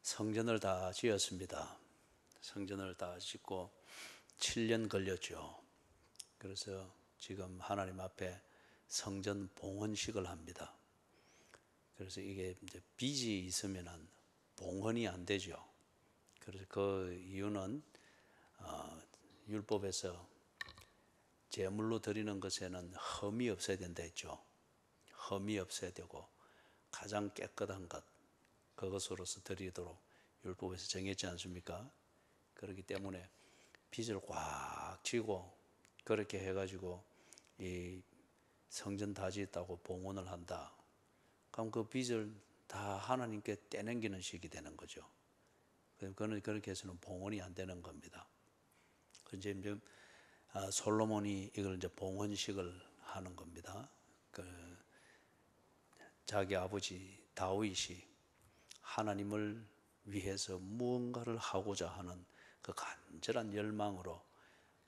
성전을 다 지었습니다. 성전을 다 짓고 7년 걸렸죠. 그래서 지금 하나님 앞에 성전 봉헌식을 합니다. 그래서 이게 이제 빚이 있으면은 봉헌이 안 되죠. 그래서 그 이유는 율법에서 제물로 드리는 것에는 흠이 없어야 된다 했죠. 흠이 없어야 되고 가장 깨끗한 것, 그것으로서 드리도록 율법에서 정했지 않습니까? 그렇기 때문에 빚을 꽉 쥐고 그렇게 해가지고 이 성전 다 짓다고 봉헌을 한다. 그럼 그 빚을 다 하나님께 떼넘기는 식이 되는 거죠. 그는 그렇게 해서는 봉헌이 안 되는 겁니다. 이제 솔로몬이 이걸 이제 봉헌식을 하는 겁니다. 자기 아버지 다윗이 하나님을 위해서 무언가를 하고자 하는 그 간절한 열망으로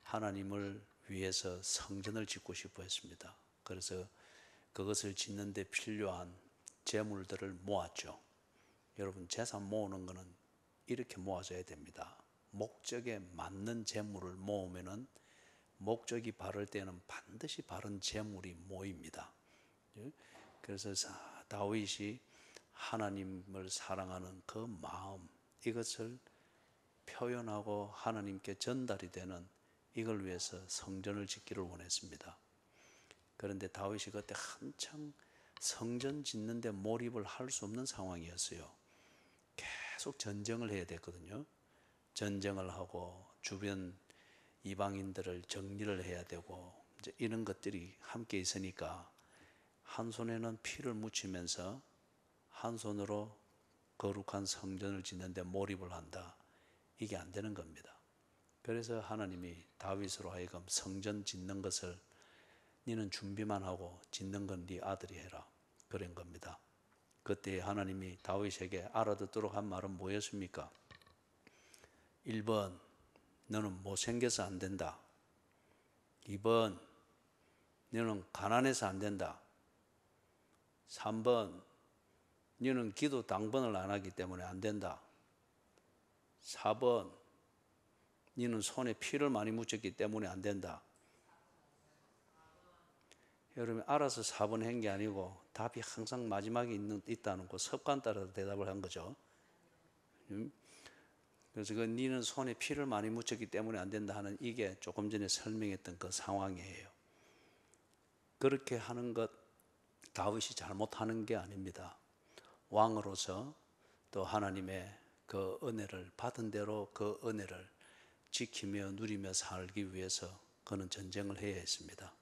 하나님을 위해서 성전을 짓고 싶어 했습니다. 그래서 그것을 짓는 데 필요한 재물들을 모았죠. 여러분, 재산 모으는 것은 이렇게 모아져야 됩니다. 목적에 맞는 재물을 모으면은 목적이 바를 때는 반드시 바른 재물이 모입니다. 그래서 다윗이 하나님을 사랑하는 그 마음, 이것을 표현하고 하나님께 전달이 되는 이걸 위해서 성전을 짓기를 원했습니다. 그런데 다윗이 그때 한창 성전 짓는데 몰입을 할 수 없는 상황이었어요. 계속 전쟁을 해야 됐거든요. 전쟁을 하고 주변 이방인들을 정리를 해야 되고 이제 이런 것들이 함께 있으니까 한 손에는 피를 묻히면서 한 손으로 거룩한 성전을 짓는데 몰입을 한다. 이게 안 되는 겁니다. 그래서 하나님이 다윗으로 하여금 성전 짓는 것을 너는 준비만 하고 짓는 건 네 아들이 해라. 그런 겁니다. 그때 하나님이 다윗에게 알아듣도록 한 말은 뭐였습니까? 1번, 너는 못생겨서 안 된다. 2번, 너는 가난해서 안 된다. 3번, 너는 기도 당번을 안 하기 때문에 안 된다. 4번, 너는 손에 피를 많이 묻혔기 때문에 안 된다. 여러분, 알아서 4번 한 게 아니고 답이 항상 마지막에 있다는 거 습관 따라서 대답을 한 거죠. 그래서 그 너는 손에 피를 많이 묻혔기 때문에 안 된다 하는 이게 조금 전에 설명했던 그 상황이에요. 그렇게 하는 것 다윗이 잘못하는 게 아닙니다. 왕으로서 또 하나님의 그 은혜를 받은 대로 그 은혜를 지키며 누리며 살기 위해서 그는 전쟁을 해야 했습니다.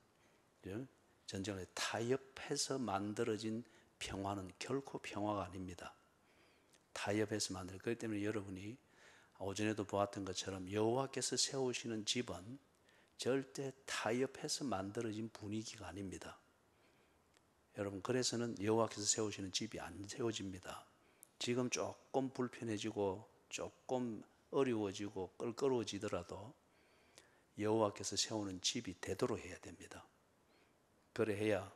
전쟁을 타협해서 만들어진 평화는 결코 평화가 아닙니다. 타협해서 만들. 그렇기 때문에 여러분이 오전에도 보았던 것처럼 여호와께서 세우시는 집은 절대 타협해서 만들어진 분위기가 아닙니다. 여러분, 그래서는 여호와께서 세우시는 집이 안 세워집니다. 지금 조금 불편해지고 조금 어려워지고 껄끄러워지더라도 여호와께서 세우는 집이 되도록 해야 됩니다. 그래야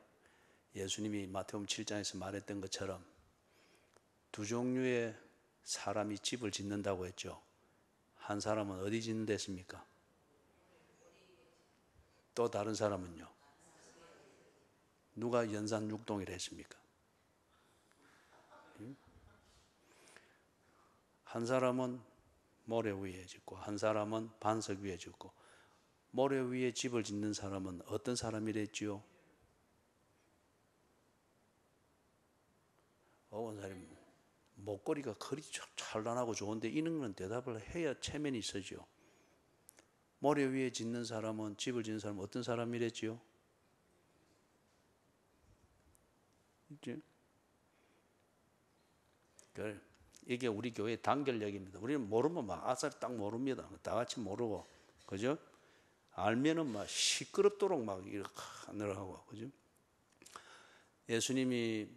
예수님이 마태복음 7장에서 말했던 것처럼 두 종류의 사람이 집을 짓는다고 했죠. 한 사람은 어디 짓는다 했습니까? 또 다른 사람은요? 누가 연산육동이라 했습니까? 한 사람은 모래 위에 짓고 한 사람은 반석 위에 짓고, 모래 위에 집을 짓는 사람은 어떤 사람이랬지요? 원사님, 목걸이가 그리 찬란하고 좋은데 이런 대답을 해야 체면이 있어지요. 모래 위에 짓는 사람은, 집을 짓는 사람은 어떤 사람이랬지요? 이게 우리 교회의 단결력입니다. 우리는 모르면 막 아싸리 딱 모릅니다. 다 같이 모르고, 그죠? 알면은 막 시끄럽도록 막 이렇게 하느라고, 그죠? 예수님이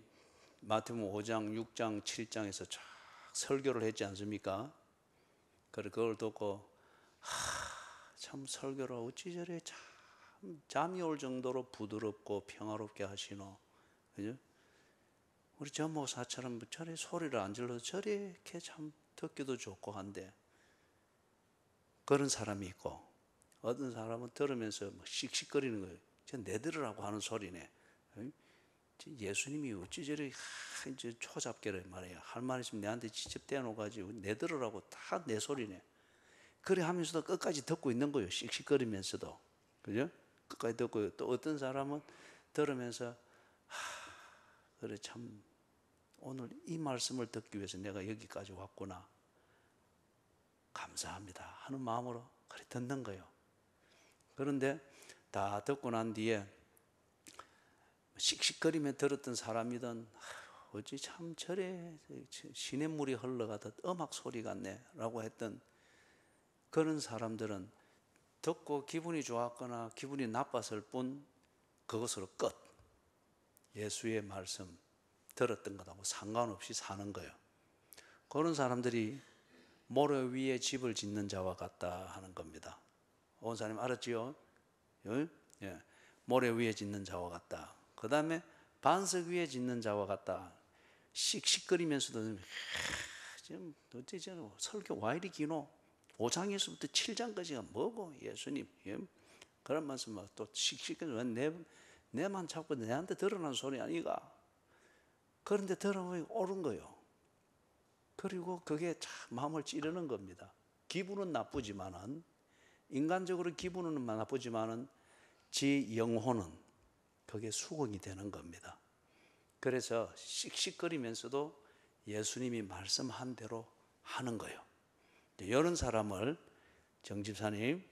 마태복음 5장, 6장, 7장에서 쫙 설교를 했지 않습니까? 그걸 듣고 참 설교를 어찌 저래 참 잠이 올 정도로 부드럽고 평화롭게 하시노, 그죠? 우리 전 목사처럼 저래 소리를 안 질러서 저렇게 참 듣기도 좋고 한데 그런 사람이 있고, 어떤 사람은 들으면서 막 씩씩거리는 거예요. 내 들으라고 하는 소리네. 예수님이 어찌 저리 이제 초잡게를 말이야. 할 말 있으면 내한테 직접 대놓아가지고 내 들으라고 다 내 소리네. 그래 하면서도 끝까지 듣고 있는 거예요. 씩씩거리면서도. 그죠? 끝까지 듣고, 또 어떤 사람은 들으면서 그래 참 오늘 이 말씀을 듣기 위해서 내가 여기까지 왔구나, 감사합니다 하는 마음으로 그래 듣는 거예요. 그런데 다 듣고 난 뒤에 씩씩거리며 들었던 사람이든 어찌 참 저래 시냇물이 흘러가듯 음악 소리 같네 라고 했던 그런 사람들은 듣고 기분이 좋았거나 기분이 나빴을 뿐 그것으로 끝. 예수의 말씀 들었던 것하고 상관없이 사는 거예요. 그런 사람들이 모래 위에 집을 짓는 자와 같다 하는 겁니다. 원사님 알았지요? 예. 모래 위에 짓는 자와 같다. 그 다음에 반석 위에 짓는 자와 같다. 씩씩거리면서도 지금 어째 저는 설교 와 이리 기노? 5장에서부터 7장까지가 뭐고 예수님, 예? 그런 말씀 또 씩씩거리면서 내만 자꾸 내한테 드러난 소리 아니가? 그런데 들어보니 옳은 거예요. 그리고 그게 참 마음을 찌르는 겁니다. 기분은 나쁘지만은, 인간적으로 기분은 나쁘지만은 지 영혼은 그게 수긍이 되는 겁니다. 그래서 씩씩거리면서도 예수님이 말씀한 대로 하는 거예요. 이런 사람을 정집사님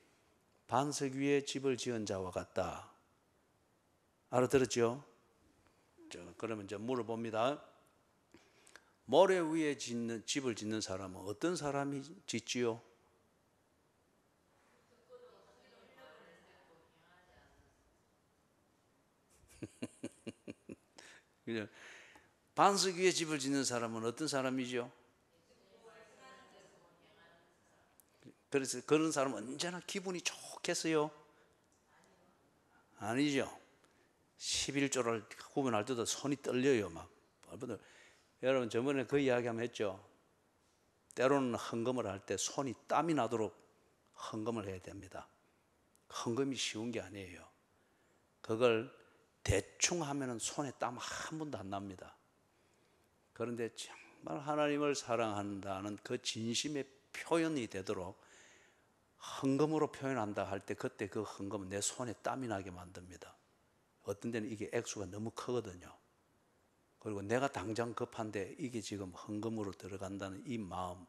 반석 위에 집을 지은 자와 같다. 알아들었죠? 그러면 이제 물어봅니다. 모래 위에 집을 짓는 사람은 어떤 사람이 짓지요? 반석 위에 집을 짓는 사람은 어떤 사람이죠? 그래서 그런 사람은 언제나 기분이 좋겠어요? 아니죠. 11조를 구분할 때도 손이 떨려요. 막. 여러분 저번에 그 이야기 한번 했죠. 때로는 헌금을 할 때 손이 땀이 나도록 헌금을 해야 됩니다. 헌금이 쉬운 게 아니에요. 그걸 대충 하면은 손에 땀 한 번도 안 납니다. 그런데 정말 하나님을 사랑한다는 그 진심의 표현이 되도록 헌금으로 표현한다 할 때 그때 그 헌금은 내 손에 땀이 나게 만듭니다. 어떤 데는 이게 액수가 너무 크거든요. 그리고 내가 당장 급한데 이게 지금 헌금으로 들어간다는 이 마음,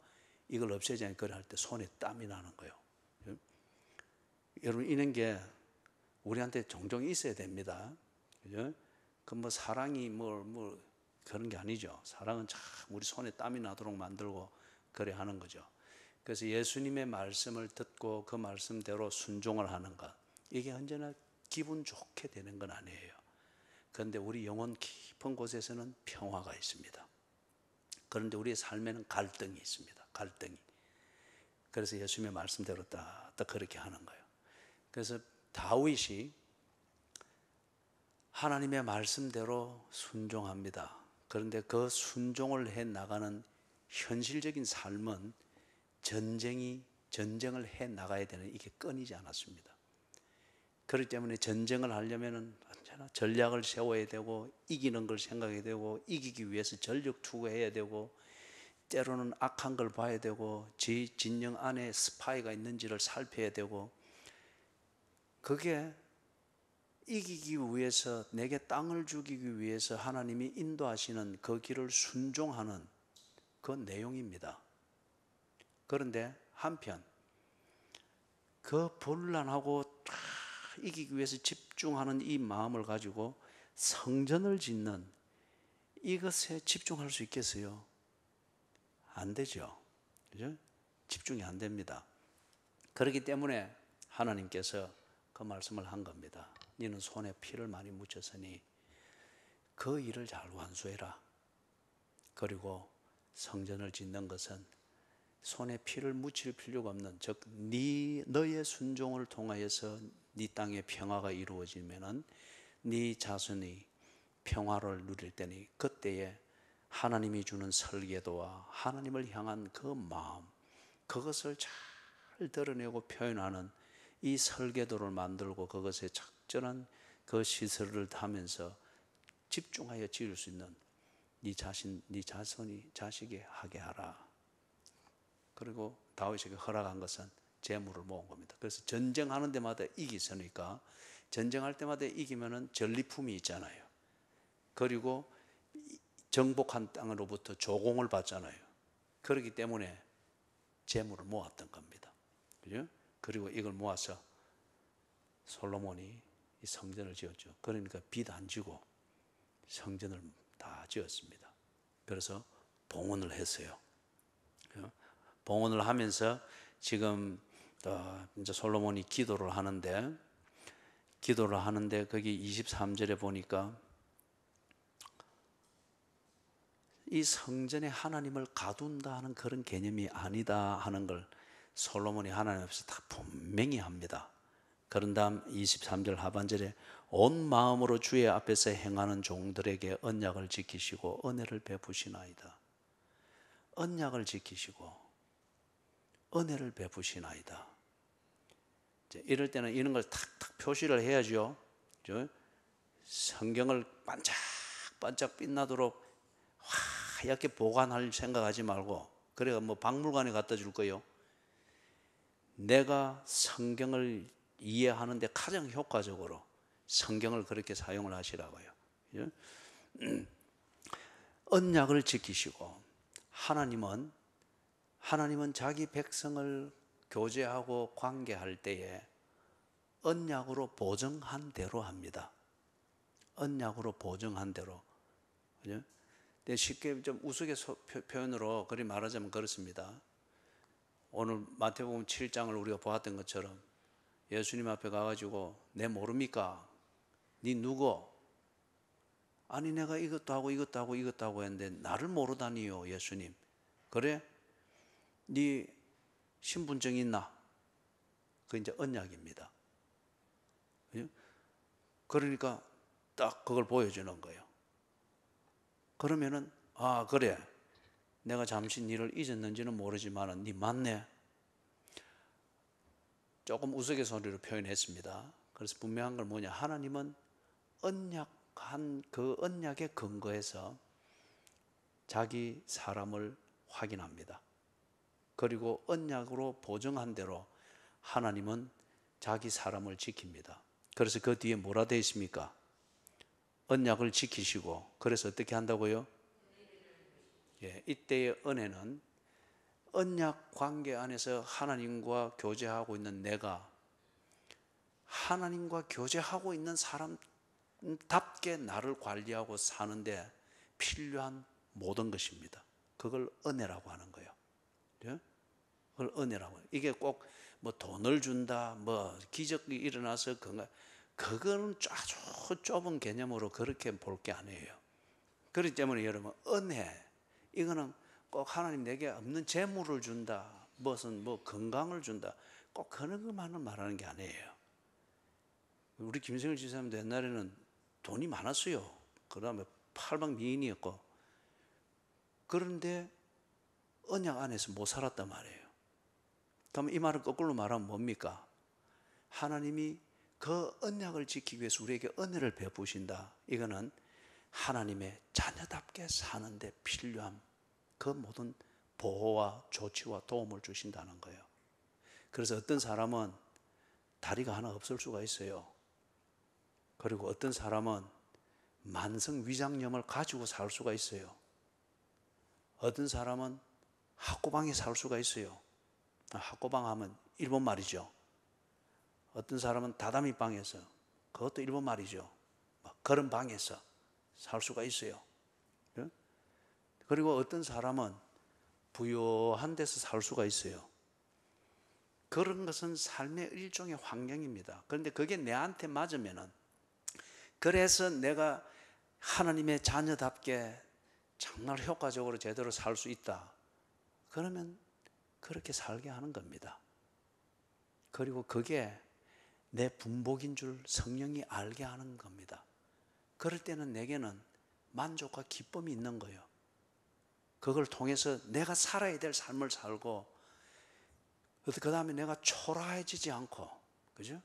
이걸 없애자니 그걸 할 때 손에 땀이 나는 거예요. 여러분 이런 게 우리한테 종종 있어야 됩니다. 그죠? 그 뭐 사랑이 뭐 그런 게 아니죠. 사랑은 참 우리 손에 땀이 나도록 만들고 그래 하는 거죠. 그래서 예수님의 말씀을 듣고 그 말씀대로 순종을 하는 것, 이게 언제나 기분 좋게 되는 건 아니에요. 그런데 우리 영혼 깊은 곳에서는 평화가 있습니다. 그런데 우리의 삶에는 갈등이 있습니다. 갈등이. 그래서 예수님의 말씀대로 딱 그렇게 하는 거예요. 그래서 다윗이 하나님의 말씀대로 순종합니다. 그런데 그 순종을 해 나가는 현실적인 삶은 전쟁을 해 나가야 되는 이게 끊이지 않았습니다. 그렇기 때문에 전쟁을 하려면은 언제나 전략을 세워야 되고 이기는 걸 생각해야 되고 이기기 위해서 전력 투구해야 되고 때로는 악한 걸 봐야 되고 지 진영 안에 스파이가 있는지를 살펴야 되고 그게 이기기 위해서 내게 땅을 주기 위해서 하나님이 인도하시는 그 길을 순종하는 그 내용입니다. 그런데 한편 그 분란하고 이기기 위해서 집중하는 이 마음을 가지고 성전을 짓는 이것에 집중할 수 있겠어요? 안 되죠. 그죠? 집중이 안 됩니다. 그렇기 때문에 하나님께서 그 말씀을 한 겁니다. 너는 손에 피를 많이 묻혔으니 그 일을 잘 완수해라. 그리고 성전을 짓는 것은 손에 피를 묻힐 필요가 없는, 즉 너의 순종을 통하여서 네 땅에 평화가 이루어지면은 네 자손이 평화를 누릴 때니 그때에 하나님이 주는 설계도와 하나님을 향한 그 마음, 그것을 잘 드러내고 표현하는 이 설계도를 만들고 그것에 적절한 그 시설을 하면서 집중하여 지을 수 있는 네 자신, 네 자식이 하게 하라. 그리고 다윗에게 허락한 것은 재물을 모은 겁니다. 그래서 전쟁하는 데마다 이기서니까 전쟁할 때마다 이기면은 전리품이 있잖아요. 그리고 정복한 땅으로부터 조공을 받잖아요. 그렇기 때문에 재물을 모았던 겁니다. 그죠? 그리고 이걸 모아서 솔로몬이 이 성전을 지었죠. 그러니까 빚 안 지고 성전을 다 지었습니다. 그래서 봉헌을 했어요. 봉헌을 하면서 지금 이제 솔로몬이 기도를 하는데 거기 23절에 보니까 이 성전에 하나님을 가둔다 하는 그런 개념이 아니다 하는 걸 솔로몬이 하나님 앞에서 다 분명히 합니다. 그런 다음 23절 하반절에 온 마음으로 주의 앞에서 행하는 종들에게 언약을 지키시고 은혜를 베푸시나이다. 언약을 지키시고 은혜를 베푸시나이다. 이럴 때는 이런 걸 탁탁 표시를 해야죠. 성경을 반짝반짝 빛나도록 하얗게 보관할 생각하지 말고, 그래가 뭐 박물관에 갖다 줄 거요. 내가 성경을 이해하는데 가장 효과적으로 성경을 그렇게 사용을 하시라고요. 언약을 지키시고, 하나님은 자기 백성을 교제하고 관계할 때에 언약으로 보증한 대로 합니다. 언약으로 보증한 대로. 그죠? 쉽게 좀 우스갯표현으로 그리 말하자면 그렇습니다. 오늘 마태복음 7장을 우리가 보았던 것처럼 예수님 앞에 가가지고 내 모릅니까? 네 누구? 아니 내가 이것도 하고 이것도 하고 이것도 하고 했는데 나를 모르다니요 예수님. 그래? 네 신분증 있나? 그 이제 언약입니다. 그러니까 딱 그걸 보여주는 거예요. 그러면은 아 그래 내가 잠시 너를 잊었는지는 모르지만 네 맞네. 조금 우스갯소리로 표현했습니다. 그래서 분명한 건 뭐냐, 하나님은 언약한 그 언약에 근거해서 자기 사람을 확인합니다. 그리고 언약으로 보증한 대로 하나님은 자기 사람을 지킵니다. 그래서 그 뒤에 뭐라 되어 있습니까? 언약을 지키시고, 그래서 어떻게 한다고요? 예, 이때의 은혜는 언약 관계 안에서 하나님과 교제하고 있는 내가 하나님과 교제하고 있는 사람답게 나를 관리하고 사는데 필요한 모든 것입니다. 그걸 은혜라고 하는 거예요. 예? 그걸 은혜라고 해요. 이게 꼭 뭐 돈을 준다, 뭐 기적이 일어나서 그거는 아주 좁은 개념으로 그렇게 볼 게 아니에요. 그렇기 때문에 여러분, 은혜 이거는 꼭 하나님 내게 없는 재물을 준다, 무슨 뭐 건강을 준다, 꼭 그런 것만을 말하는 게 아니에요. 우리 김성일 지사님도 옛날에는 돈이 많았어요. 그 다음에 팔방미인이었고, 그런데 언약 안에서 못 살았단 말이에요. 그러면 이 말을 거꾸로 말하면 뭡니까? 하나님이 그 언약을 지키기 위해서 우리에게 은혜를 베푸신다. 이거는 하나님의 자녀답게 사는데 필요한 그 모든 보호와 조치와 도움을 주신다는 거예요. 그래서 어떤 사람은 다리가 하나 없을 수가 있어요. 그리고 어떤 사람은 만성 위장염을 가지고 살 수가 있어요. 어떤 사람은 학고방에 살 수가 있어요. 학고방 하면 일본 말이죠. 어떤 사람은 다다미 방에서, 그것도 일본 말이죠. 그런 방에서 살 수가 있어요. 그리고 어떤 사람은 부유한 데서 살 수가 있어요. 그런 것은 삶의 일종의 환경입니다. 그런데 그게 내한테 맞으면은, 그래서 내가 하나님의 자녀답게 정말 효과적으로 제대로 살 수 있다. 그러면 그렇게 살게 하는 겁니다. 그리고 그게 내 분복인 줄 성령이 알게 하는 겁니다. 그럴 때는 내게는 만족과 기쁨이 있는 거예요. 그걸 통해서 내가 살아야 될 삶을 살고, 그 다음에 내가 초라해지지 않고, 그죠?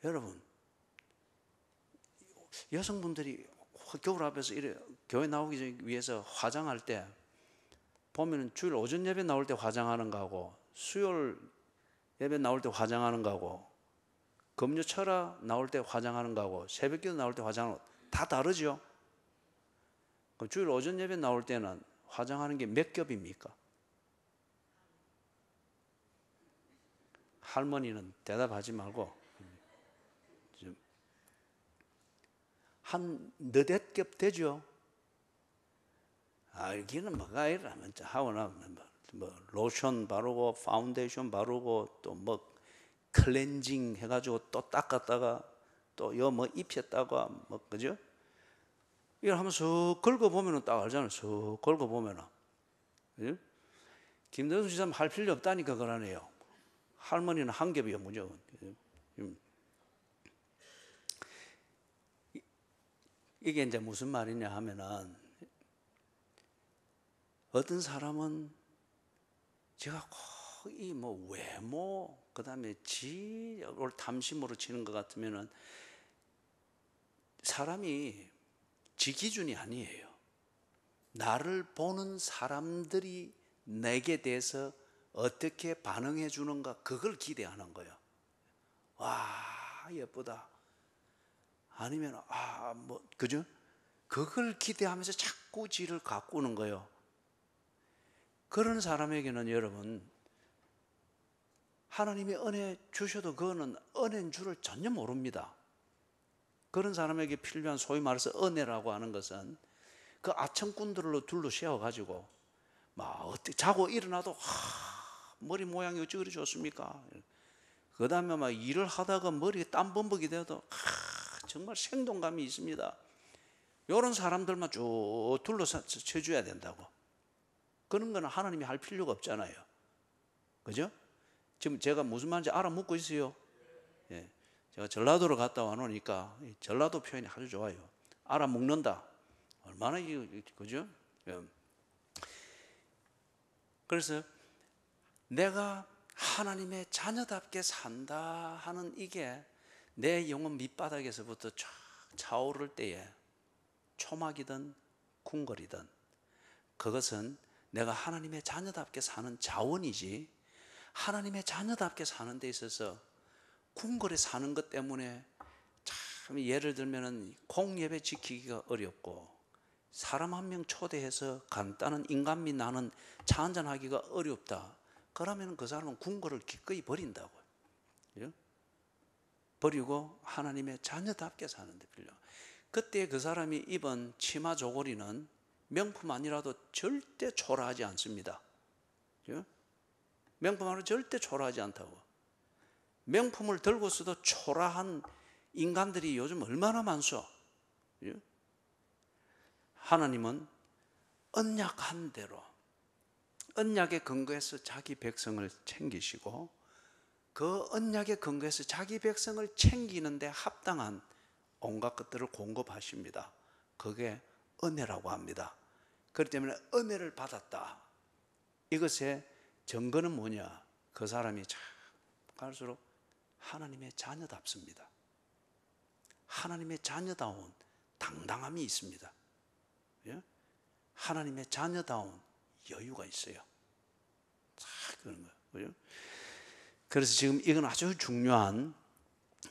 여러분, 여성분들이 겨울 앞에서 교회 나오기 위해서 화장할 때 보면은 주일 오전 예배 나올 때 화장하는 거하고, 수요일 예배 나올 때 화장하는 거하고, 금요 철야 나올 때 화장하는 거하고, 새벽기도 나올 때 화장하는 거 다 다르죠? 그럼 주일 오전 예배 나올 때는 화장하는 게 몇 겹입니까? 할머니는 대답하지 말고 한 너댓 겹 되죠? 알기는 뭐가 이러면 하고 나면 뭐 로션 바르고 파운데이션 바르고 또 뭐 클렌징 해가지고 또 닦았다가 또 요 뭐 입혔다가 뭐 그죠? 이걸 하면서 긁어보면 딱 알잖아요. 쓱 긁어보면. 그죠? 김대중 지사님 할 필요 없다니까 그러네요. 할머니는 한 겹이요, 무조건. 이게 이제 무슨 말이냐 하면은, 어떤 사람은 제가 거의 뭐 외모, 그 다음에 지를 탐심으로 치는 것 같으면은 사람이 지 기준이 아니에요. 나를 보는 사람들이 내게 대해서 어떻게 반응해 주는가, 그걸 기대하는 거예요. 와, 예쁘다. 아니면 뭐 그죠? 그걸 기대하면서 자꾸 지를 가꾸는 거예요. 그런 사람에게는 여러분, 하나님이 은혜 주셔도 그거는 은혜인 줄을 전혀 모릅니다. 그런 사람에게 필요한 소위 말해서 은혜라고 하는 것은 그 아청꾼들로 둘러 씌워가지고 막 어떻게 자고 일어나도 머리 모양이 어찌 그리 좋습니까? 그 다음에 막 일을 하다가 머리에 땀 범벅이 되어도 정말 생동감이 있습니다. 이런 사람들만 쭉 둘러쳐줘야 된다고. 그런 거는 하나님이 할 필요가 없잖아요. 그죠? 지금 제가 무슨 말인지 알아묻고 있어요. 예. 제가 전라도로 갔다 와 놓으니까 전라도 표현이 아주 좋아요. 알아먹는다. 얼마나 그죠? 예. 그래서 내가 하나님의 자녀답게 산다 하는 이게 내 영혼 밑바닥에서부터 쫙 차오를 때에 초막이든 궁궐이든 그것은 내가 하나님의 자녀답게 사는 자원이지, 하나님의 자녀답게 사는 데 있어서 궁궐에 사는 것 때문에 참 예를 들면은 공예배 지키기가 어렵고 사람 한 명 초대해서 간단한 인간미 나는 차 한잔 하기가 어렵다. 그러면 그 사람은 궁궐을 기꺼이 버린다고요. 그죠? 버리고 하나님의 자녀답게 사는 데 필요. 그때 그 사람이 입은 치마 조거리는 명품 아니라도 절대 초라하지 않습니다. 그죠? 명품 아니라도 절대 초라하지 않다고. 명품을 들고서도 초라한 인간들이 요즘 얼마나 많소. 그죠? 하나님은 언약한 대로 언약에 근거해서 자기 백성을 챙기시고 그 언약에 근거해서 자기 백성을 챙기는데 합당한 온갖 것들을 공급하십니다. 그게 은혜라고 합니다. 그렇기 때문에 은혜를 받았다. 이것의 증거는 뭐냐? 그 사람이 참 갈수록 하나님의 자녀답습니다. 하나님의 자녀다운 당당함이 있습니다. 하나님의 자녀다운 여유가 있어요. 그런 거예요. 그래서 지금 이건 아주 중요한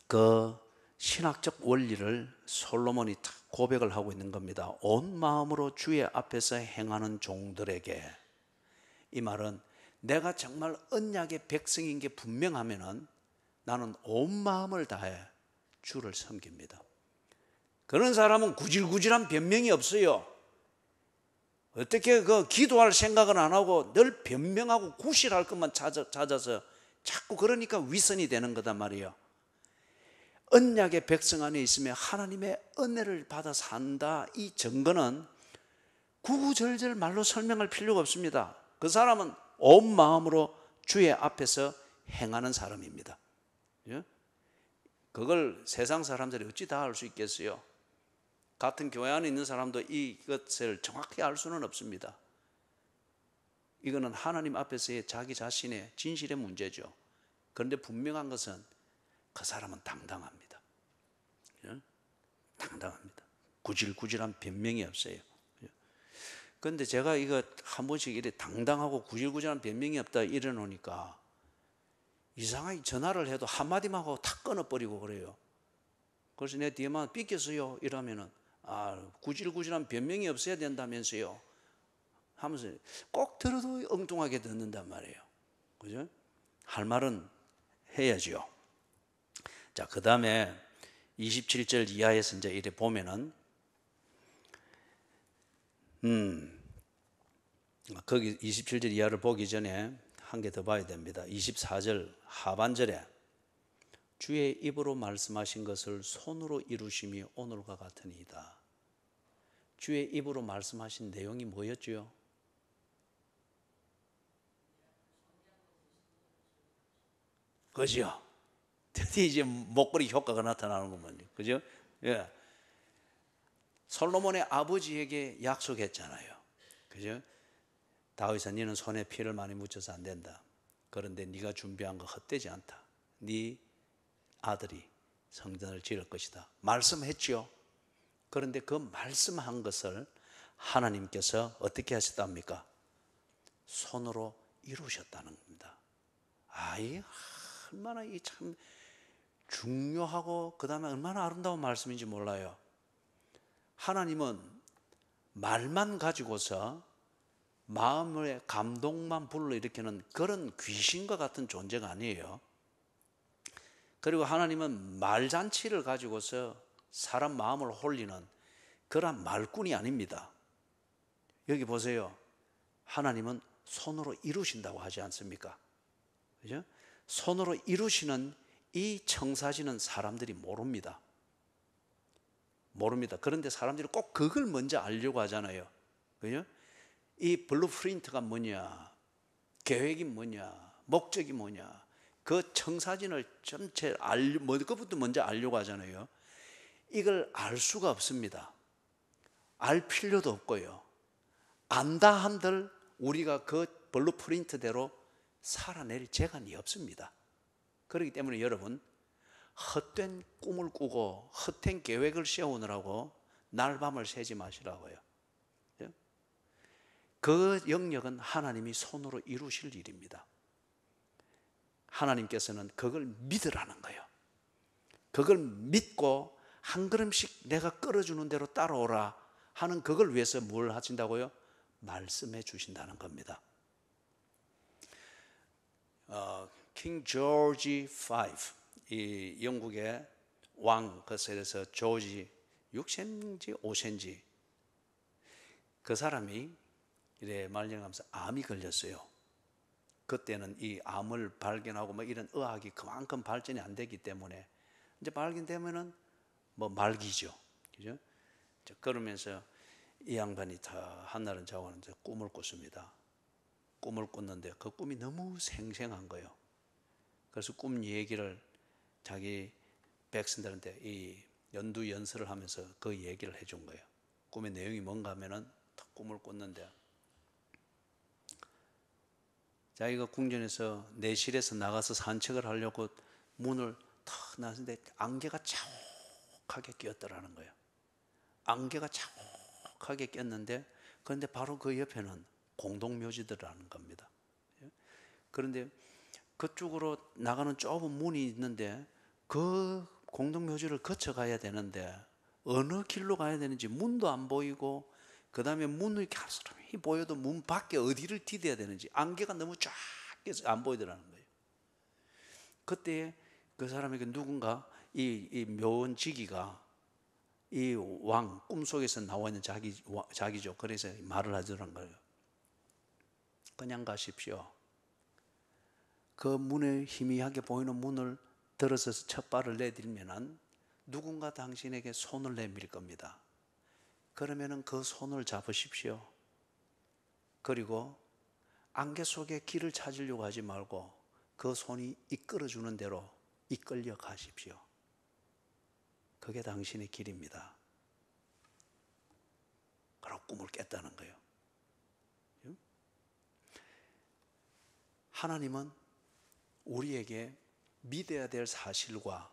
그 신학적 원리를 솔로몬이 고백을 하고 있는 겁니다. 온 마음으로 주의 앞에서 행하는 종들에게. 이 말은 내가 정말 언약의 백성인 게 분명하면은 나는 온 마음을 다해 주를 섬깁니다. 그런 사람은 구질구질한 변명이 없어요. 어떻게 그 기도할 생각은 안 하고 늘 변명하고 구실할 것만 찾아서 자꾸 그러니까 위선이 되는 거단 말이에요. 언약의 백성 안에 있으면 하나님의 은혜를 받아 산다. 이 증거는 구구절절 말로 설명할 필요가 없습니다. 그 사람은 온 마음으로 주의 앞에서 행하는 사람입니다. 그걸 세상 사람들이 어찌 다 알 수 있겠어요? 같은 교회 안에 있는 사람도 이것을 정확히 알 수는 없습니다. 이거는 하나님 앞에서의 자기 자신의 진실의 문제죠. 그런데 분명한 것은 그 사람은 당당합니다. 당당합니다. 구질구질한 변명이 없어요. 그런데 제가 이거 한 번씩 이래 당당하고 구질구질한 변명이 없다 이래 놓으니까 이상하게 전화를 해도 한마디만 하고 탁 끊어버리고 그래요. 그래서 내 뒤에만 삐꼈어요 이러면은 구질구질한 변명이 없어야 된다면서요 하면서 꼭 들어도 엉뚱하게 듣는단 말이에요. 그죠? 할 말은 해야죠. 자, 그 다음에 27절 이하에서 이제 이래 보면은 거기 27절 이하를 보기 전에 한 개 더 봐야 됩니다. 24절 하반절에 주의 입으로 말씀하신 것을 손으로 이루심이 오늘과 같으니이다. 주의 입으로 말씀하신 내용이 뭐였죠? 그죠? 드디어 이제 목걸이 효과가 나타나는구만요. 그죠? 예. 솔로몬의 아버지에게 약속했잖아요. 그죠? 다윗아, 너는 손에 피를 많이 묻혀서 안 된다. 그런데 네가 준비한 거 헛되지 않다. 네 아들이 성전을 지을 것이다. 말씀했죠. 그런데 그 말씀한 것을 하나님께서 어떻게 하셨답니까? 손으로 이루셨다는 겁니다. 이 얼마나 이 참 중요하고 그 다음에 얼마나 아름다운 말씀인지 몰라요. 하나님은 말만 가지고서 마음의 감동만 불러일으키는 그런 귀신과 같은 존재가 아니에요. 그리고 하나님은 말잔치를 가지고서 사람 마음을 홀리는 그런 말꾼이 아닙니다. 여기 보세요. 하나님은 손으로 이루신다고 하지 않습니까? 그죠? 손으로 이루시는 이 청사진은 사람들이 모릅니다. 그런데 사람들이 꼭 그걸 먼저 알려고 하잖아요. 그죠? 이 블루프린트가 뭐냐, 계획이 뭐냐, 목적이 뭐냐, 그 청사진을 전체 그것부터 먼저 알려고 하잖아요. 이걸 알 수가 없습니다. 알 필요도 없고요. 안다 한들 우리가 그 블루프린트대로 살아낼 재간이 없습니다. 그렇기 때문에 여러분, 헛된 꿈을 꾸고 헛된 계획을 세우느라고 날밤을 새지 마시라고요. 그 영역은 하나님이 손으로 이루실 일입니다. 하나님께서는 그걸 믿으라는 거예요. 그걸 믿고 한 걸음씩 내가 끌어주는 대로 따라오라 하는 그걸 위해서 뭘 하신다고요? 말씀해 주신다는 겁니다. 킹 조지 5, 이 영국의 왕, 그래서 조지 6세인지 5세인지 그 사람이 이래 말년하면서 암이 걸렸어요. 그때는 이 암을 발견하고 뭐 이런 의학이 그만큼 발전이 안 되기 때문에 이제 발견되면은 뭐 말기죠. 그죠? 그러면서 이 양반이 다 한날은 자고 하는데 꿈을 꿨습니다. 꿈을 꿨는데 그 꿈이 너무 생생한 거예요. 그래서 꿈 얘기를 자기 백성들한테 이 연두 연설을 하면서 그 얘기를 해준 거예요. 꿈의 내용이 뭔가 하면은 꿈을 꿨는데 자기가 궁전에서 내실에서 나가서 산책을 하려고 문을 탁 나왔는데 안개가 자욱하게 끼었더라는 거예요. 안개가 자욱하게 꼈는데 그런데 바로 그 옆에는 공동묘지들이라는 겁니다. 그런데 그쪽으로 나가는 좁은 문이 있는데 그 공동묘지를 거쳐가야 되는데 어느 길로 가야 되는지 문도 안 보이고 그 다음에 문을 가스름히 보여도 문 밖에 어디를 디뎌야 되는지 안개가 너무 쫙 껴서 안 보이더라는 거예요. 그때 그 사람에게 누군가 이 묘원지기가 이 왕 꿈속에서 나와 있는 자기죠. 그래서 말을 하더란 거예요. 그냥 가십시오. 그 문에 희미하게 보이는 문을 들어서서 첫 발을 내밀면은 누군가 당신에게 손을 내밀 겁니다. 그러면은 그 손을 잡으십시오. 그리고 안개 속에 길을 찾으려고 하지 말고 그 손이 이끌어주는 대로 이끌려 가십시오. 그게 당신의 길입니다. 그러고 꿈을 깼다는 거예요. 하나님은 우리에게 믿어야 될 사실과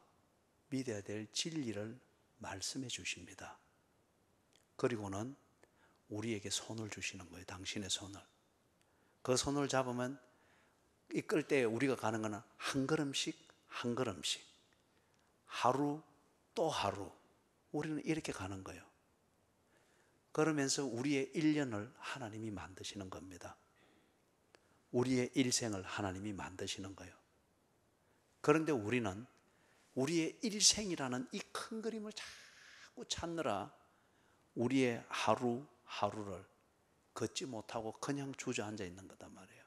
믿어야 될 진리를 말씀해 주십니다. 그리고는 우리에게 손을 주시는 거예요. 당신의 손을. 그 손을 잡으면 이끌 때 우리가 가는 것은 한 걸음씩 한 걸음씩, 하루 또 하루 우리는 이렇게 가는 거예요. 그러면서 우리의 일년을 하나님이 만드시는 겁니다. 우리의 일생을 하나님이 만드시는 거예요. 그런데 우리는 우리의 일생이라는 이 큰 그림을 자꾸 찾느라 우리의 하루하루를 걷지 못하고 그냥 주저앉아 있는 거단 말이에요.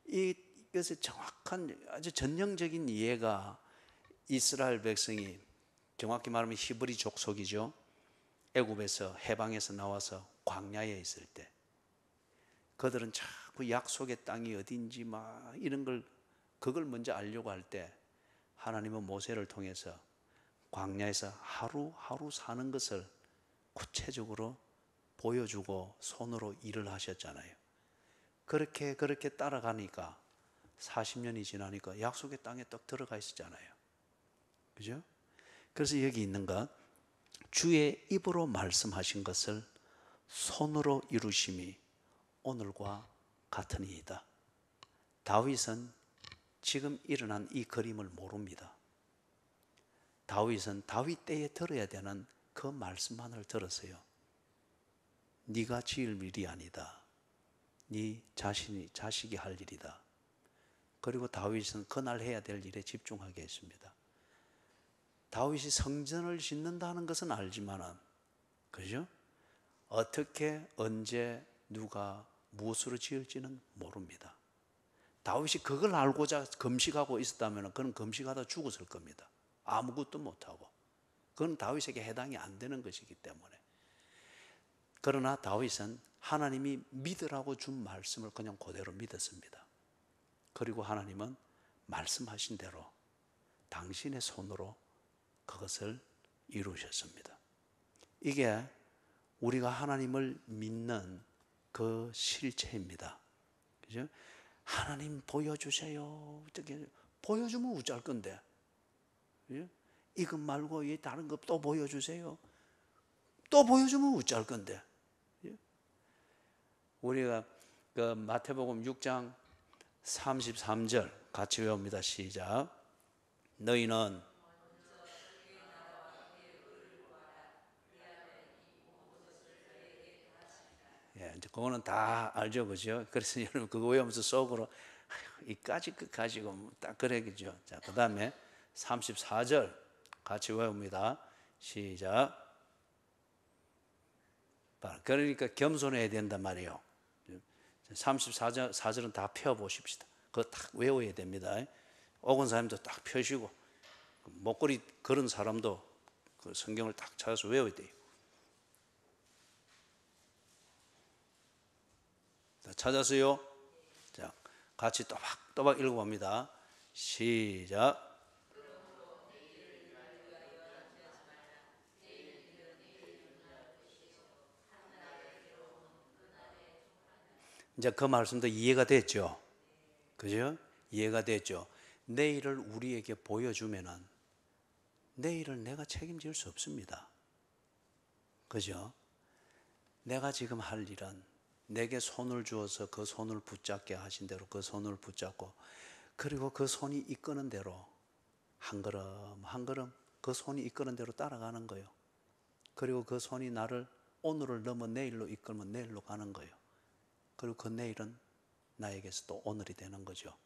이것의 정확한 아주 전형적인 이해가 이스라엘 백성이, 정확히 말하면 히브리 족속이죠, 애굽에서 해방에서 나와서 광야에 있을 때 그들은 자꾸 약속의 땅이 어딘지 막 이런 걸, 그걸 먼저 알려고 할 때 하나님은 모세를 통해서 광야에서 하루하루 사는 것을 구체적으로 보여주고 손으로 일을 하셨잖아요. 그렇게 따라가니까 40년이 지나니까 약속의 땅에 딱 들어가 있었잖아요. 그죠? 그래서 여기 있는 것, 주의 입으로 말씀하신 것을 손으로 이루심이 오늘과 같으니이다. 다윗은 지금 일어난 이 그림을 모릅니다. 다윗은 다윗 때에 들어야 되는 그 말씀만을 들었어요. 네가 지을 일이 아니다. 네 자식이 할 일이다. 그리고 다윗은 그날 해야 될 일에 집중하게 했습니다. 다윗이 성전을 짓는다는 것은 알지만은, 그죠? 어떻게, 언제, 누가, 무엇으로 지을지는 모릅니다. 다윗이 그걸 알고자 금식하고 있었다면 그는 금식하다 죽었을 겁니다. 아무것도 못하고. 그건 다윗에게 해당이 안 되는 것이기 때문에. 그러나 다윗은 하나님이 믿으라고 준 말씀을 그냥 그대로 믿었습니다. 그리고 하나님은 말씀하신 대로 당신의 손으로 그것을 이루셨습니다. 이게 우리가 하나님을 믿는 그 실체입니다. 그죠? 하나님 보여주세요. 어떻게 보여주면 어쩔 건데? 그죠? 이것 말고 다른 것 또 보여주세요. 또 보여주면 어쩔 건데? 그죠? 우리가 그 마태복음 6장 33절 같이 외웁니다. 시작. 너희는 이제 그거는 다 알죠, 그죠? 그래서 여러분 그거 외우면서 속으로 이까지 끝까지 딱 그래야겠죠. 자, 그 다음에 34절 같이 외웁니다. 시작. 그러니까 겸손해야 된단 말이에요. 34절은 다 펴보십시다. 그거 딱 외워야 됩니다. 옥은 사람도 딱 펴시고, 목걸이 그런 사람도 그 성경을 딱 찾아서 외워야 돼요. 찾았어요? 자, 같이 또박또박 읽어봅니다. 시작. 이제 그 말씀도 이해가 됐죠? 그죠? 이해가 됐죠? 내일을 우리에게 보여주면은 내일을 내가 책임질 수 없습니다. 그죠? 내가 지금 할 일은 내게 손을 주어서 그 손을 붙잡게 하신 대로 그 손을 붙잡고, 그리고 그 손이 이끄는 대로 한 걸음 한 걸음 그 손이 이끄는 대로 따라가는 거예요. 그리고 그 손이 나를 오늘을 넘어 내일로 이끌면 내일로 가는 거예요. 그리고 그 내일은 나에게서 또 오늘이 되는 거죠.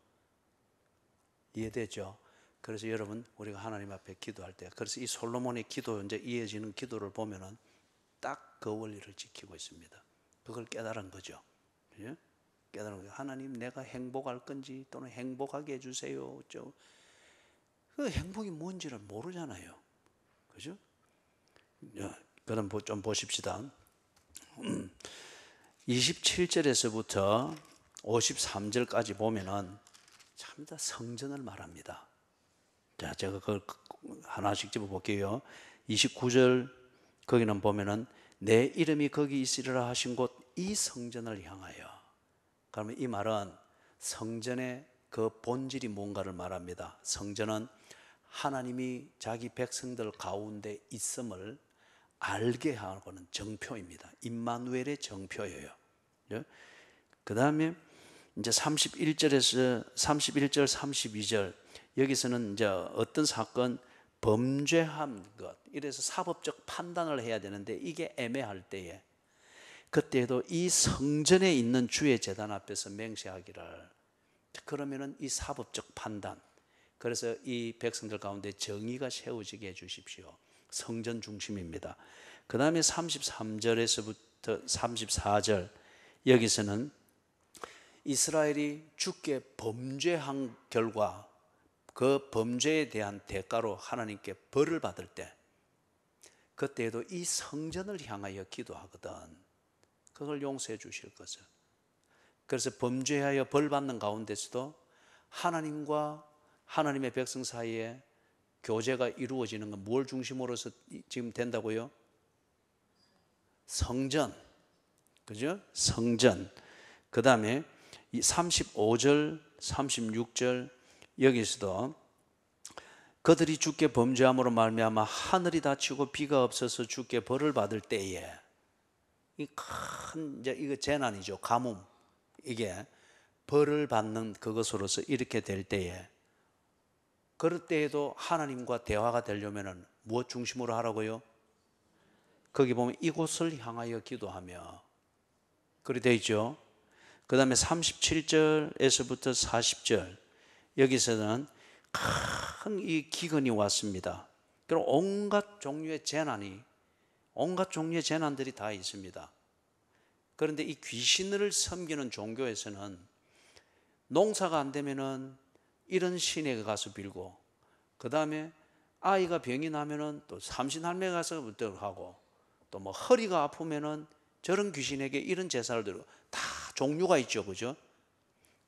이해되죠? 그래서 여러분, 우리가 하나님 앞에 기도할 때, 그래서 이 솔로몬의 기도, 이제 이어지는 기도를 보면은 딱 그 원리를 지키고 있습니다. 그걸 깨달은 거죠. 그죠? 깨달은 거죠. 하나님, 내가 행복할 건지 또는 행복하게 해주세요. 그 행복이 뭔지를 모르잖아요. 그죠? 그럼 좀 보십시다. 27절에서부터 53절까지 보면은 참 다 성전을 말합니다. 자, 제가 그걸 하나씩 집어볼게요. 29절 거기는 보면은 내 이름이 거기 있으리라 하신 곳 이 성전을 향하여. 그러면 이 말은 성전의 그 본질이 뭔가를 말합니다. 성전은 하나님이 자기 백성들 가운데 있음을 알게 하고는 정표입니다. 임마누엘의 정표예요. 그 다음에 이제 31절에서 31절, 32절 여기서는 이제 어떤 사건, 범죄한 것, 이래서 사법적 판단을 해야 되는데 이게 애매할 때에 그때도 이 성전에 있는 주의 제단 앞에서 맹세하기를, 그러면은 이 사법적 판단, 그래서 이 백성들 가운데 정의가 세워지게 해주십시오. 성전 중심입니다. 그 다음에 33절에서부터 34절 여기서는 이스라엘이 주께 범죄한 결과 그 범죄에 대한 대가로 하나님께 벌을 받을 때 그때에도 이 성전을 향하여 기도하거든 그걸 용서해 주실 것을. 그래서 범죄하여 벌 받는 가운데서도 하나님과 하나님의 백성 사이에 교제가 이루어지는 건 뭘 중심으로서 지금 된다고요? 성전, 그죠? 성전. 그 다음에 35절, 36절 여기서도 그들이 주께 범죄함으로 말미암아 하늘이 닫히고 비가 없어서 주께 벌을 받을 때에 이 큰 이제 이거 재난이죠. 가뭄. 이게 벌을 받는 그것으로서 이렇게 될 때에 그럴 때에도 하나님과 대화가 되려면은 무엇 중심으로 하라고요? 거기 보면 이곳을 향하여 기도하며 그리 되어 있죠. 그 다음에 37절에서부터 40절 여기서는 큰 이 기근이 왔습니다. 그럼 온갖 종류의 재난이 온갖 종류의 재난들이 다 있습니다. 그런데 이 귀신을 섬기는 종교에서는 농사가 안 되면은 이런 신에게 가서 빌고 그 다음에 아이가 병이 나면은 또 삼신할매 가서 하고 또 뭐 허리가 아프면은 저런 귀신에게 이런 제사를 드리고 다 종류가 있죠, 그죠?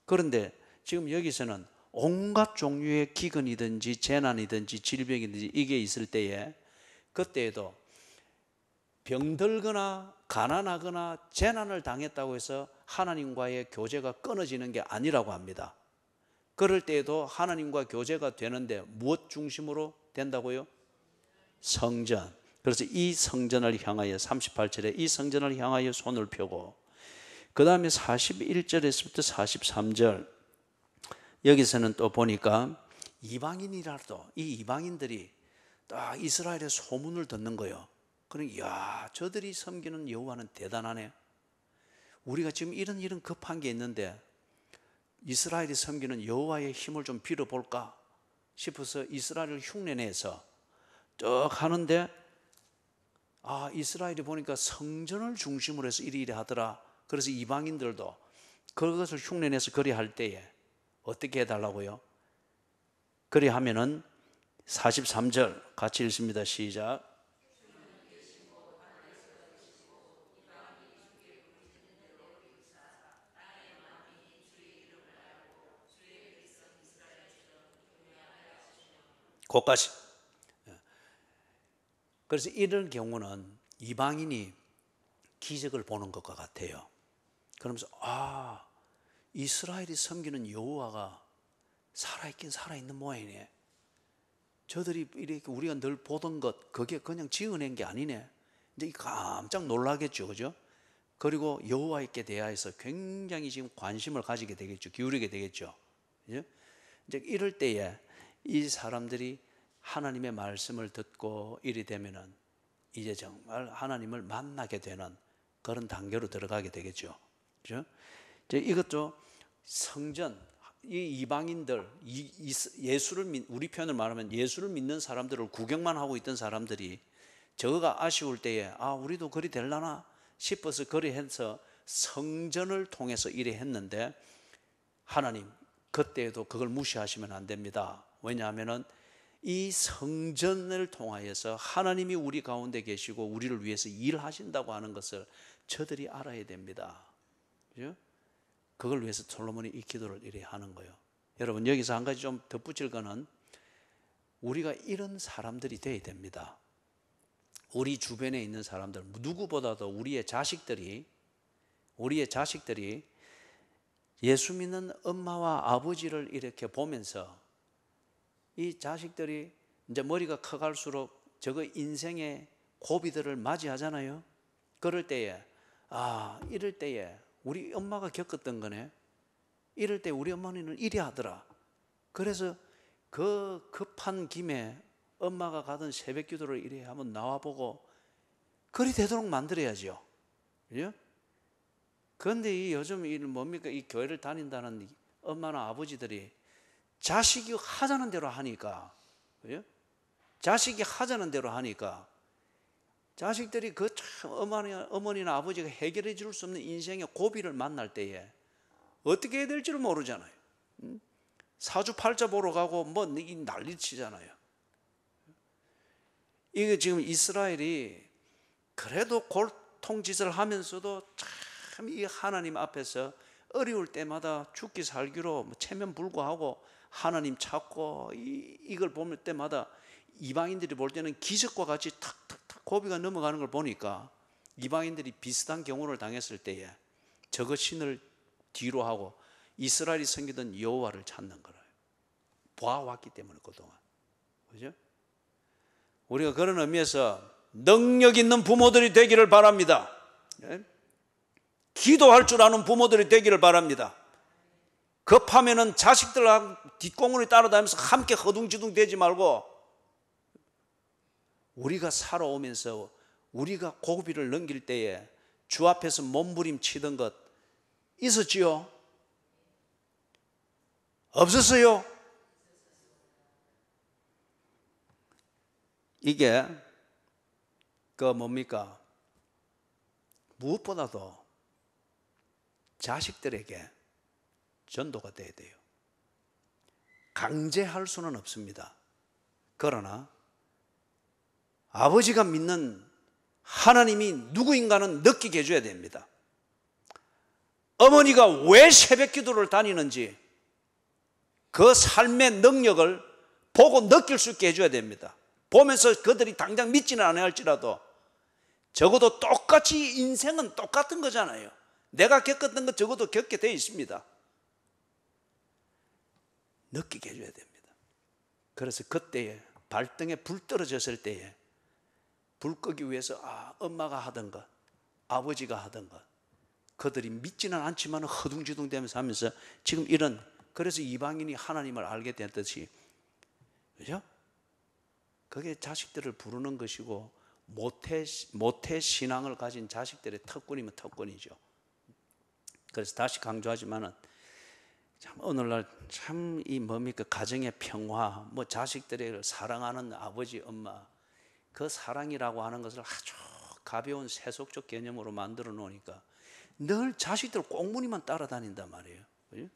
그런데 지금 여기서는 온갖 종류의 기근이든지 재난이든지 질병이든지 이게 있을 때에 그때에도 병들거나 가난하거나 재난을 당했다고 해서 하나님과의 교제가 끊어지는 게 아니라고 합니다. 그럴 때에도 하나님과 교제가 되는데 무엇 중심으로 된다고요? 성전. 그래서 이 성전을 향하여 38절에 이 성전을 향하여 손을 펴고 그 다음에 41절에서부터 43절 여기서는 또 보니까 이방인이라도 이 이방인들이 딱 이스라엘의 소문을 듣는 거예요. 그러니 야 저들이 섬기는 여호와는 대단하네. 우리가 지금 이런 급한 게 있는데 이스라엘이 섬기는 여호와의 힘을 좀 빌어볼까 싶어서 이스라엘을 흉내내서 쭉 하는데 이스라엘이 보니까 성전을 중심으로 해서 이리 하더라. 그래서 이방인들도 그것을 흉내내서 그리 할 때에 어떻게 해달라고요? 그리 하면은 43절 같이 읽습니다. 시작. 거기까지. 그래서 이런 경우는 이방인이 기적을 보는 것과 같아요. 그러면서 이스라엘이 섬기는 여호와가 살아있긴 살아있는 모양이네. 저들이 이렇게 우리가 늘 보던 것 그게 그냥 지어낸 게 아니네. 이제 깜짝 놀라겠죠, 그죠? 그리고 여호와께 대하여서 굉장히 지금 관심을 가지게 되겠죠, 기울이게 되겠죠. 그죠? 이제 이럴 때에 이 사람들이 하나님의 말씀을 듣고 이리 되면은 이제 정말 하나님을 만나게 되는 그런 단계로 들어가게 되겠죠. 그죠? 이제 이것도 성전, 이 이방인들, 예수를 우리 표현을 말하면 예수를 믿는 사람들을 구경만 하고 있던 사람들이 저거가 아쉬울 때에 우리도 그리 될라나 싶어서 그리 해서 성전을 통해서 이래 했는데 하나님 그때에도 그걸 무시하시면 안 됩니다. 왜냐하면은 이 성전을 통하여서 하나님이 우리 가운데 계시고 우리를 위해서 일하신다고 하는 것을 저들이 알아야 됩니다. 그죠? 그걸 위해서 솔로몬이 이 기도를 이래 하는 거예요. 여러분 여기서 한 가지 좀 덧붙일 거는 우리가 이런 사람들이 돼야 됩니다. 우리 주변에 있는 사람들 누구보다도 우리의 자식들이 예수 믿는 엄마와 아버지를 이렇게 보면서 이 자식들이 이제 머리가 커갈수록 저거 인생의 고비들을 맞이하잖아요. 그럴 때에 이럴 때에 우리 엄마가 겪었던 거네. 이럴 때 우리 어머니는 이리 하더라. 그래서 그 급한 김에 엄마가 가던 새벽 기도를 이래 한번 나와보고 그리 되도록 만들어야죠. 그죠? 그런데 이 요즘 뭡니까? 이 교회를 다닌다는 엄마나 아버지들이 자식이 하자는 대로 하니까, 그죠? 자식이 하자는 대로 하니까 자식들이 그 참 어머니나 아버지가 해결해 줄 수 없는 인생의 고비를 만날 때에 어떻게 해야 될지를 모르잖아요. 사주팔자 보러 가고 뭐 난리 치잖아요. 이게 지금 이스라엘이 그래도 골통짓을 하면서도 참 이 하나님 앞에서 어려울 때마다 죽기 살기로 체면불구하고 하나님 찾고 이걸 볼 때마다 이방인들이 볼 때는 기적과 같이 탁탁탁 고비가 넘어가는 걸 보니까 이방인들이 비슷한 경우를 당했을 때에 저거 신을 뒤로 하고 이스라엘이 섬기던 여호와를 찾는 거예요. 봐왔기 때문에 그동안. 그죠? 우리가 그런 의미에서 능력 있는 부모들이 되기를 바랍니다. 기도할 줄 아는 부모들이 되기를 바랍니다. 급하면은 자식들하고 뒷공문에 따라다니면서 함께 허둥지둥 되지 말고 우리가 살아오면서 우리가 고비를 넘길 때에 주 앞에서 몸부림치던 것 있었지요? 없었어요? 이게 뭡니까? 무엇보다도 자식들에게 전도가 돼야 돼요. 강제할 수는 없습니다. 그러나 아버지가 믿는 하나님이 누구인가는 느끼게 해줘야 됩니다. 어머니가 왜 새벽 기도를 다니는지 그 삶의 능력을 보고 느낄 수 있게 해줘야 됩니다. 보면서 그들이 당장 믿지는 않아야 할지라도 적어도 똑같이 인생은 똑같은 거잖아요. 내가 겪었던 것 적어도 겪게 되어 있습니다. 느끼게 해줘야 됩니다. 그래서 그때에 발등에 불 떨어졌을 때에 불 끄기 위해서 엄마가 하던 것, 아버지가 하던 것 그들이 믿지는 않지만 허둥지둥 되면서 하면서 지금 이런 그래서 이방인이 하나님을 알게 됐듯이 그죠? 그게 자식들을 부르는 것이고 모태 신앙을 가진 자식들의 특권이면 특권이죠. 그래서 다시 강조하지만은 참 오늘날 참 이 뭡니까 가정의 평화, 자식들을 사랑하는 아버지, 엄마 그 사랑이라고 하는 것을 아주 가벼운 세속적 개념으로 만들어 놓으니까 늘 자식들 꽁무니만 따라다닌단 말이에요. 그죠?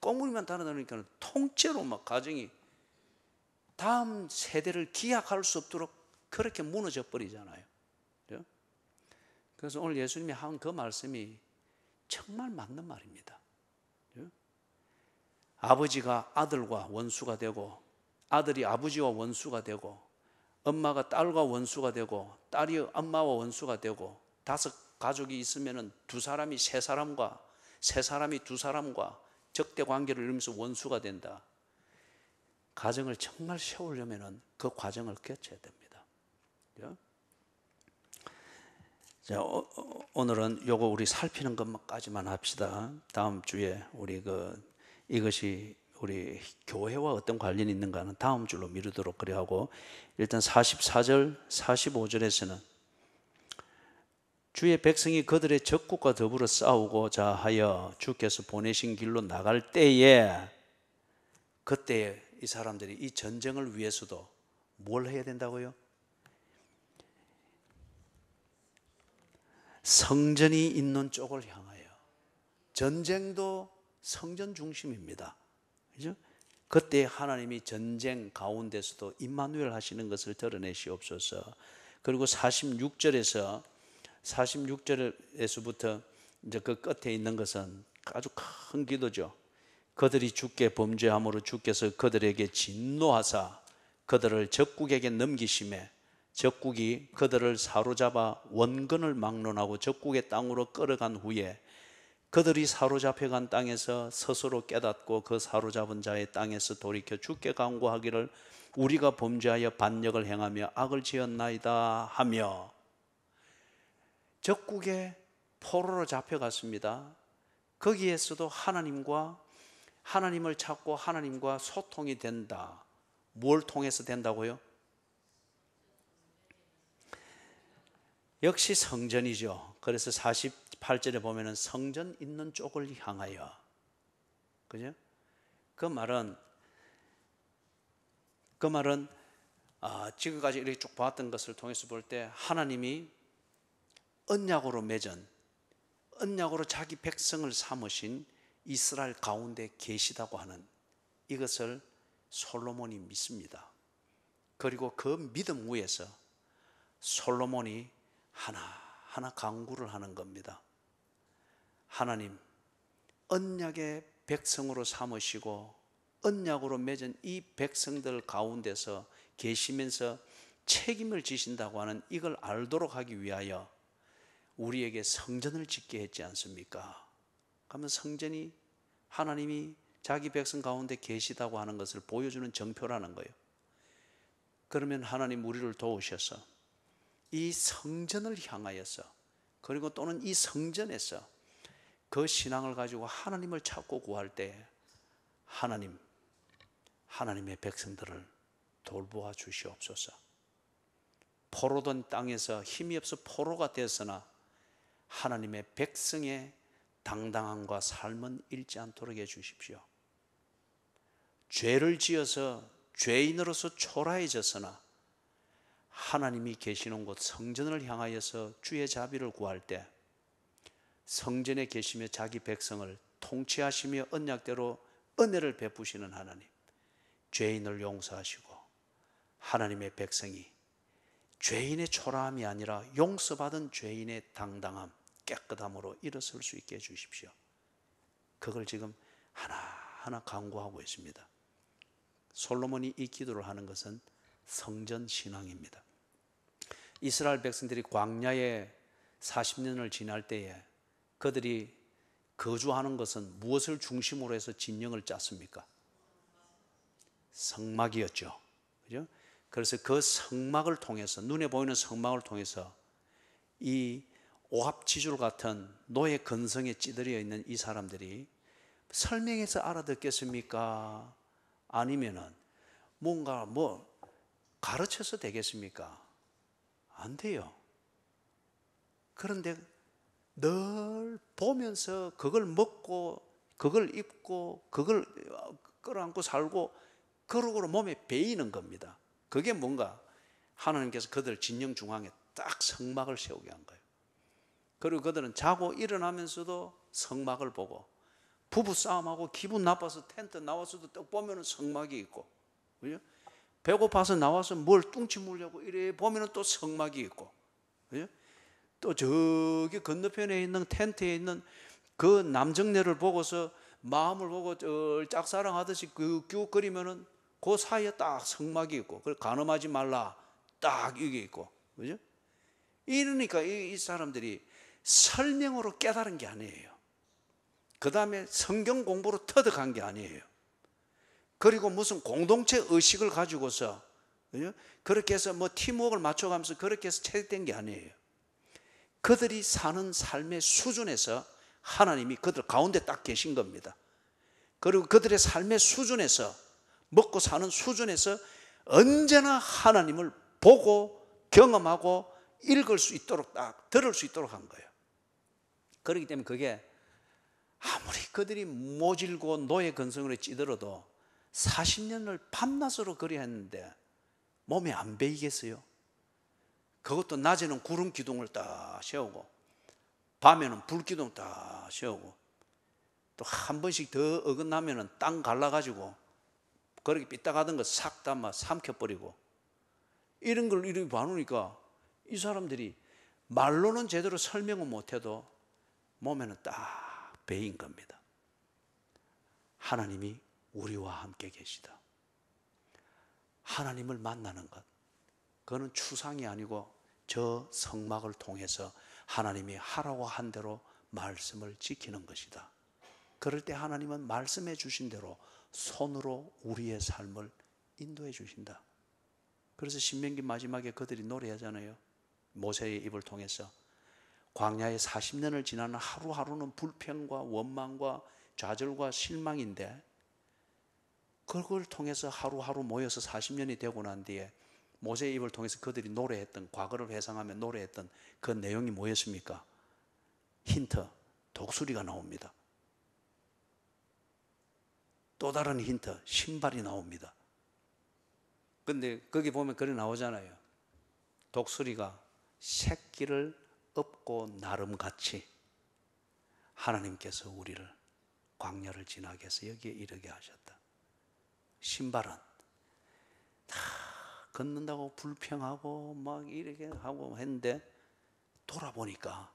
꽁무니만 따라다니니까 통째로 막 가정이 다음 세대를 기약할 수 없도록 그렇게 무너져 버리잖아요. 그죠? 그래서 오늘 예수님이 한 그 말씀이 정말 맞는 말입니다. 그죠? 아버지가 아들과 원수가 되고 아들이 아버지와 원수가 되고 엄마가 딸과 원수가 되고 딸이 엄마와 원수가 되고 5 가족이 있으면 2 사람이 3 사람과 3 사람이 2 사람과 적대 관계를 이루면서 원수가 된다. 가정을 정말 세우려면 그 과정을 거쳐야 됩니다. 자, 오늘은 요거 우리 살피는 것까지만 합시다. 다음 주에 우리 이것이 우리 교회와 어떤 관련이 있는가는 다음 주로 미루도록 그래 하고 일단 44절, 45절에서는 주의 백성이 그들의 적국과 더불어 싸우고자 하여 주께서 보내신 길로 나갈 때에 그때 이 사람들이 이 전쟁을 위해서도 뭘 해야 된다고요? 성전이 있는 쪽을 향하여. 전쟁도 성전 중심입니다. 그죠? 그때 하나님이 전쟁 가운데서도 임마누엘 하시는 것을 드러내시옵소서. 그리고 46절에서부터 이제 그 끝에 있는 것은 아주 큰 기도죠. 그들이 주께 범죄함으로 주께서 그들에게 진노하사 그들을 적국에게 넘기심에 적국이 그들을 사로잡아 원근을 막론하고 적국의 땅으로 끌어간 후에 그들이 사로잡혀간 땅에서 스스로 깨닫고 그 사로잡은 자의 땅에서 돌이켜 주께 간구하기를 우리가 범죄하여 반역을 행하며 악을 지었나이다 하며, 적국에 포로로 잡혀갔습니다. 거기에서도 하나님을 찾고 하나님과 소통이 된다. 뭘 통해서 된다고요? 역시 성전이죠. 그래서 48절에 보면은 성전 있는 쪽을 향하여. 그죠? 그 말은 지금까지 이렇게 쭉 봤던 것을 통해서 볼 때 하나님이 언약으로 자기 백성을 삼으신 이스라엘 가운데 계시다고 하는 이것을 솔로몬이 믿습니다. 그리고 그 믿음 위에서 솔로몬이 하나하나 간구를 하는 겁니다. 하나님, 언약의 백성으로 삼으시고 언약으로 맺은 이 백성들 가운데서 계시면서 책임을 지신다고 하는 이걸 알도록 하기 위하여 우리에게 성전을 짓게 했지 않습니까? 그러면 성전이 하나님이 자기 백성 가운데 계시다고 하는 것을 보여주는 정표라는 거예요. 그러면 하나님 우리를 도우셔서 이 성전을 향하여서, 그리고 또는 이 성전에서 그 신앙을 가지고 하나님을 찾고 구할 때 하나님의 백성들을 돌보아 주시옵소서. 포로된 땅에서 힘이 없어 포로가 되었으나 하나님의 백성의 당당함과 삶은 잃지 않도록 해주십시오. 죄를 지어서 죄인으로서 초라해졌으나 하나님이 계시는 곳 성전을 향하여서 주의 자비를 구할 때 성전에 계시며 자기 백성을 통치하시며 언약대로 은혜를 베푸시는 하나님, 죄인을 용서하시고 하나님의 백성이 죄인의 초라함이 아니라 용서받은 죄인의 당당함, 깨끗함으로 일어설 수 있게 해주십시오. 그걸 지금 하나하나 간구하고 있습니다. 솔로몬이 이 기도를 하는 것은 성전 신앙입니다. 이스라엘 백성들이 광야에 40년을 지날 때에 그들이 거주하는 것은 무엇을 중심으로 해서 진영을 짰습니까? 성막이었죠. 그죠? 그래서 그 성막을 통해서, 눈에 보이는 성막을 통해서 이 오합지졸 같은 노예 근성에 찌들여 있는 이 사람들이 설명해서 알아듣겠습니까? 아니면은 뭔가 가르쳐서 되겠습니까? 안 돼요. 그런데 늘 보면서 그걸 먹고 그걸 입고 그걸 끌어안고 살고 그러고 몸에 배이는 겁니다. 그게 뭔가 하나님께서 그들 진영 중앙에 딱 성막을 세우게 한 거예요. 그리고 그들은 자고 일어나면서도 성막을 보고, 부부 싸움하고 기분 나빠서 텐트 나와서도 딱 보면은 성막이 있고, 그죠? 배고파서 나와서 뭘 뚱치 물려고 이래 보면은 또 성막이 있고, 그죠? 또 저기 건너편에 있는 텐트에 있는 그 남정네를 보고서 마음을 보고 짝사랑하듯이 기웃거리면은 그 사이에 딱 성막이 있고, 그걸 간음하지 말라 딱 이게 있고, 그죠? 이러니까 이 사람들이 설명으로 깨달은 게 아니에요. 그 다음에 성경 공부로 터득한 게 아니에요. 그리고 무슨 공동체 의식을 가지고서, 그죠? 그렇게 해서 팀워크를 맞춰가면서 그렇게 해서 체득된 게 아니에요. 그들이 사는 삶의 수준에서 하나님이 그들 가운데 딱 계신 겁니다. 그리고 그들의 삶의 수준에서, 먹고 사는 수준에서 언제나 하나님을 보고 경험하고 읽을 수 있도록 딱 들을 수 있도록 한 거예요. 그렇기 때문에 그게 아무리 그들이 모질고 노예 근성으로 찌들어도 40년을 밤낮으로 그리 했는데 몸에 안 베이겠어요? 그것도 낮에는 구름 기둥을 딱 세우고 밤에는 불 기둥 딱 세우고 또 한 번씩 더 어긋나면은 땅 갈라가지고 그렇게 삐딱하던 거 싹 다 막 삼켜버리고 이런 걸 이렇게 봐놓으니까 이 사람들이 말로는 제대로 설명은 못해도 몸에는 딱 배인 겁니다. 하나님이 우리와 함께 계시다. 하나님을 만나는 것, 그거는 추상이 아니고 저 성막을 통해서 하나님이 하라고 한 대로 말씀을 지키는 것이다. 그럴 때 하나님은 말씀해 주신 대로 손으로 우리의 삶을 인도해 주신다. 그래서 신명기 마지막에 그들이 노래하잖아요. 모세의 입을 통해서 광야에 40년을 지나는 하루하루는 불평과 원망과 좌절과 실망인데, 그걸 통해서 하루하루 모여서 40년이 되고 난 뒤에 모세의 입을 통해서 그들이 노래했던, 과거를 회상하며 노래했던 그 내용이 뭐였습니까? 힌트, 독수리가 나옵니다. 또 다른 힌트, 신발이 나옵니다. 근데 거기 보면 그래 나오잖아요. 독수리가 새끼를 업고 나름같이 하나님께서 우리를 광야를 지나게 해서 여기에 이르게 하셨다. 신발은 다 걷는다고 불평하고 막 이렇게 하고 했는데, 돌아보니까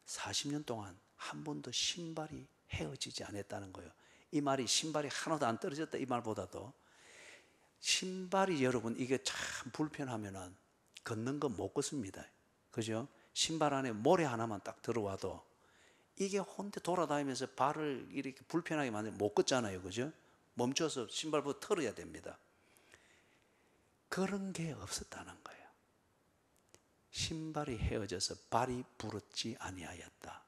40년 동안 한 번도 신발이 헤어지지 않았다는 거예요. 이 말이 신발이 하나도 안 떨어졌다 이 말보다도, 신발이 여러분 이게 참 불편하면은 걷는 거 못 걷습니다. 그죠? 신발 안에 모래 하나만 딱 들어와도 이게 혼자 돌아다니면서 발을 이렇게 불편하게 만들면 못 걷잖아요. 그죠? 멈춰서 신발부터 털어야 됩니다. 그런 게 없었다는 거예요. 신발이 헤어져서 발이 부럽지 아니하였다.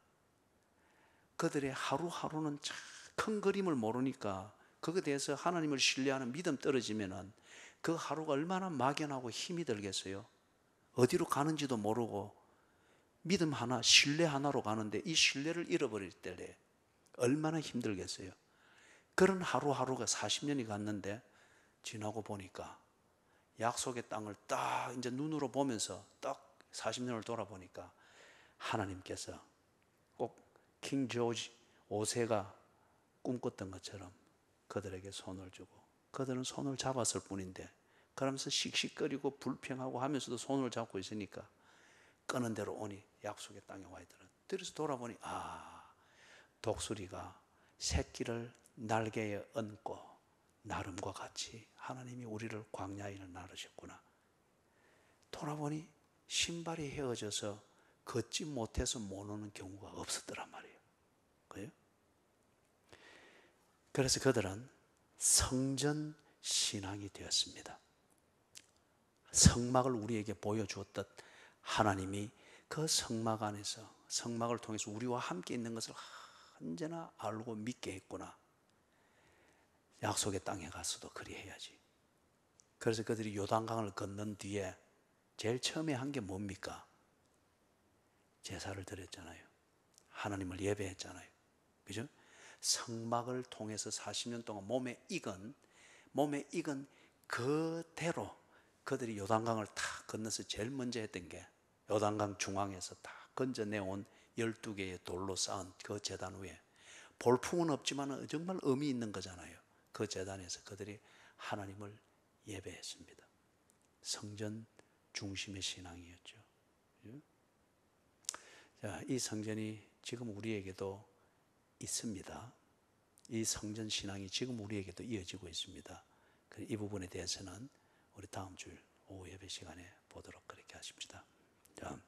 그들의 하루하루는 참 큰 그림을 모르니까 그것에 대해서 하나님을 신뢰하는 믿음 떨어지면은 그 하루가 얼마나 막연하고 힘이 들겠어요. 어디로 가는지도 모르고 믿음 하나, 신뢰 하나로 가는데 이 신뢰를 잃어버릴 때 얼마나 힘들겠어요. 그런 하루하루가 40년이 갔는데, 지나고 보니까 약속의 땅을 딱 이제 눈으로 보면서 딱 40년을 돌아보니까 하나님께서 꼭 킹 조지 5세가 꿈꿨던 것처럼 그들에게 손을 주고, 그들은 손을 잡았을 뿐인데 그러면서 씩씩거리고 불평하고 하면서도 손을 잡고 있으니까 끄는 대로 오니 약속의 땅에 와 있더라. 그래서 돌아보니 독수리가 새끼를 날개에 얹고 나름과 같이 하나님이 우리를 광야에 나르셨구나. 돌아보니 신발이 헤어져서 걷지 못해서 못 오는 경우가 없었더란 말이에요. 그래요? 그래서 그들은 성전 신앙이 되었습니다. 성막을 우리에게 보여주었듯 하나님이 그 성막 안에서, 성막을 통해서 우리와 함께 있는 것을 언제나 알고 믿게 했구나. 약속의 땅에 가서도 그리해야지. 그래서 그들이 요단강을 건넌 뒤에 제일 처음에 한 게 뭡니까? 제사를 드렸잖아요. 하나님을 예배했잖아요. 그죠? 성막을 통해서 40년 동안 몸에 익은 그대로 그들이 요단강을 다 건너서 제일 먼저 했던 게 요단강 중앙에서 다 건져내온 12개의 돌로 쌓은 그 제단 위에, 볼품은 없지만 정말 의미 있는 거잖아요. 그 제단에서 그들이 하나님을 예배했습니다. 성전 중심의 신앙이었죠. 자, 이 성전이 지금 우리에게도 있습니다. 이 성전 신앙이 지금 우리에게도 이어지고 있습니다. 이 부분에 대해서는 우리 다음 주 오후 예배 시간에 보도록 그렇게 하십시다. 자,